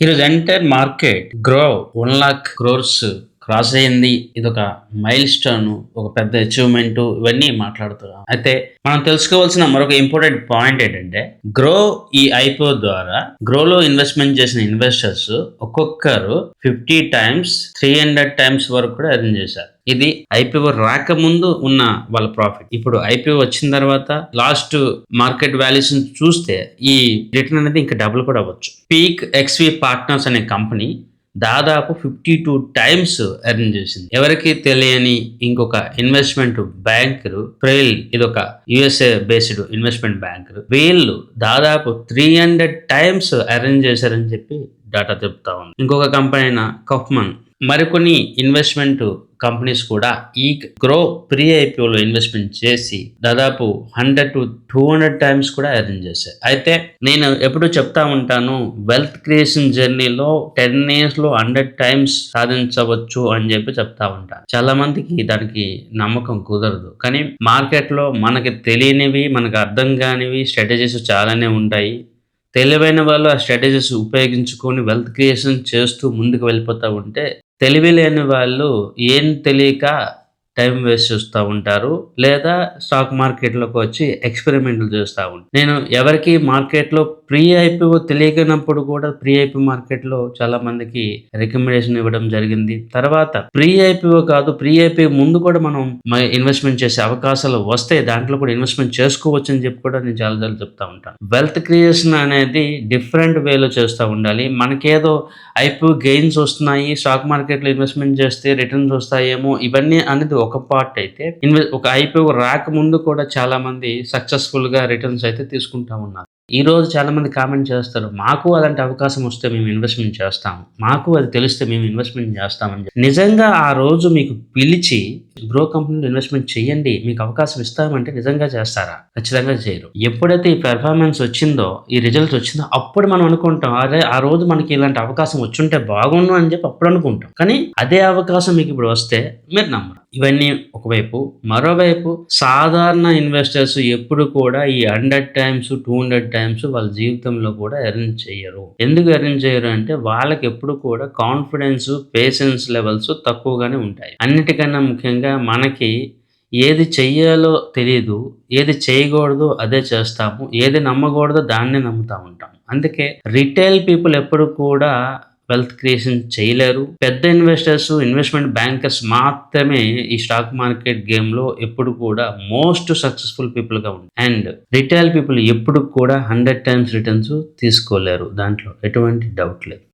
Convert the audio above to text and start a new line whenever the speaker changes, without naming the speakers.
ఈరోజు entire market grow 1,00,00,000 cross అయింది. ఇదొక మైల్ స్టోన్, ఒక పెద్ద అచీవ్మెంట్. ఇవన్నీ మాట్లాడుతున్నాం. అయితే మనం తెలుసుకోవాల్సిన మరొక ఇంపార్టెంట్ పాయింట్ ఏంటంటే, గ్రో ఈ ఐపీఓ ద్వారా గ్రోలో ఇన్వెస్ట్మెంట్ చేసిన ఇన్వెస్టర్స్ ఒక్కొక్కరు 50 టైమ్స్ 300 టైమ్స్ వరకు కూడా ఎర్న్ చేశారు. ఇది ఐపీఓ రాకముందు ఉన్న వాళ్ళ ప్రాఫిట్. ఇప్పుడు ఐపీఓ వచ్చిన తర్వాత లాస్ట్ మార్కెట్ వాల్యూస్ చూస్తే ఈ రిటర్న్ అనేది ఇంకా డబుల్ కూడా అవ్వచ్చు. పీక్ ఎక్స్వి పార్ట్నర్స్ అనే కంపెనీ దాదాపు 52 టైమ్స్ ఎర్న్ చేసింది. ఎవరికి తెలియని ఇంకొక ఇన్వెస్ట్మెంట్ బ్యాంకర్ ప్రైల్, ఇదొక యుఎస్ఏ బేస్డ్ ఇన్వెస్ట్మెంట్ బ్యాంకర్, వీళ్ళు దాదాపు 300 టైమ్స్ ఎర్న్ చేశారని చెప్పి డాటా చెప్తా ఉంది. ఇంకొక కంపెనీ అయిన కఫ్మన్, మరికొన్ని ఇన్వెస్ట్మెంట్ కంపెనీస్ కూడా ఈ గ్రో ప్రీ ఐపీఓలో ఇన్వెస్ట్మెంట్ చేసి దాదాపు 100 to 200 టైమ్స్ కూడా ఎర్న్ చేశాయి. అయితే నేను ఎప్పుడూ చెప్తా ఉంటాను, వెల్త్ క్రియేషన్ జర్నీలో 10 years లో 100 టైమ్స్ సాధించవచ్చు అని చెప్పి చెప్తా ఉంటాను. చాలా మందికి దానికి నమ్మకం కుదరదు. కానీ మార్కెట్లో మనకి తెలియనివి, మనకు అర్థం కానివి స్ట్రాటజీస్ చాలానే ఉంటాయి. తెలివైన వాళ్ళు ఆ స్ట్రాటజీస్ ఉపయోగించుకొని వెల్త్ క్రియేషన్ చేస్తూ ముందుకు వెళ్ళిపోతూ ఉంటే, తెలివి లేని వాళ్ళు ఏం తెలియక టైం వేస్ట్ చేస్తూ ఉంటారు, లేదా స్టాక్ మార్కెట్లోకి వచ్చి ఎక్స్పెరిమెంట్లు చేస్తూ ఉంటారు. నేను ఎవరికి మార్కెట్లో ప్రీ ఐపీఓ తెలియనప్పుడు కూడా ప్రీ ఐపీఓ మార్కెట్లో చాలా మందికి రికమెండేషన్ ఇవ్వడం జరిగింది. తర్వాత ప్రీ ఐపీఓ కాదు, ప్రీ ఐపీఓ ముందు కూడా మనం ఇన్వెస్ట్మెంట్ చేసే అవకాశాలు వస్తే దాంట్లో కూడా ఇన్వెస్ట్మెంట్ చేసుకోవచ్చు అని చెప్పి కూడా నేను చాలా చెప్తా ఉంటాను. వెల్త్ క్రియేషన్ అనేది డిఫరెంట్ వేలో చేస్తూ ఉండాలి. మనకేదో ఐపీఓ గెయిన్స్ వస్తున్నాయి, స్టాక్ మార్కెట్లో ఇన్వెస్ట్మెంట్ చేస్తే రిటర్న్స్ వస్తాయేమో, ఇవన్నీ అనేది ఒక పార్ట్ అయితే, ఒక ఐపీఓ రాకముందు కూడా చాలా మంది సక్సెస్ఫుల్ గా రిటర్న్స్ అయితే తీసుకుంటా ఉన్నారు. ఈ రోజు చాలా మంది కామెంట్ చేస్తారు, మాకు అలాంటి అవకాశం వస్తే మేము ఇన్వెస్ట్మెంట్ చేస్తాము, మాకు అది తెలిస్తే మేము ఇన్వెస్ట్మెంట్ చేస్తామని చెప్పి. నిజంగా ఆ రోజు మీకు పిలిచి గ్రో కంపెనీలో ఇన్వెస్ట్మెంట్ చేయండి, మీకు అవకాశం ఇస్తామంటే నిజంగా చేస్తారా? ఖచ్చితంగా చేయరు. ఎప్పుడైతే ఈ పెర్ఫార్మెన్స్ వచ్చిందో, ఈ రిజల్ట్స్ వచ్చిందో, అప్పుడు మనం అనుకుంటాం, అదే ఆ రోజు మనకి ఇలాంటి అవకాశం వచ్చుంటే బాగుండు అని చెప్పి అప్పుడు అనుకుంటాం. కానీ అదే అవకాశం మీకు ఇప్పుడు వస్తే మీరు నమ్మరు. ఇవన్నీ ఒకవైపు. మరోవైపు సాధారణ ఇన్వెస్టర్స్ ఎప్పుడు కూడా ఈ 100 టైమ్స్ 200 టైమ్స్ వాళ్ళ జీవితంలో కూడా ఎర్న్ చేయరు. ఎందుకు ఎర్న్ చేయరు అంటే, వాళ్ళకి ఎప్పుడు కూడా కాన్ఫిడెన్స్, పేషెన్స్ లెవెల్స్ తక్కువగానే ఉంటాయి. అన్నిటికన్నా ముఖ్యంగా మనకి ఏది చెయ్యాలో తెలియదు, ఏది చేయకూడదు అదే చేస్తాము, ఏది నమ్మకూడదో దాన్నే నమ్ముతా ఉంటాం. అందుకే రిటైల్ పీపుల్ ఎప్పుడు కూడా వెల్త్ క్రియేషన్ చేయలేరు. పెద్ద ఇన్వెస్టర్స్, ఇన్వెస్ట్మెంట్ బ్యాంకర్స్ మాత్రమే ఈ స్టాక్ మార్కెట్ గేమ్ లో ఎప్పుడు కూడా మోస్ట్ సక్సెస్ఫుల్ పీపుల్ గా ఉంటారు. అండ్ రిటైల్ పీపుల్ ఎప్పుడు కూడా 100 టైమ్స్ రిటర్న్స్ తీసుకోలేరు, దాంట్లో ఎటువంటి డౌట్ లేదు.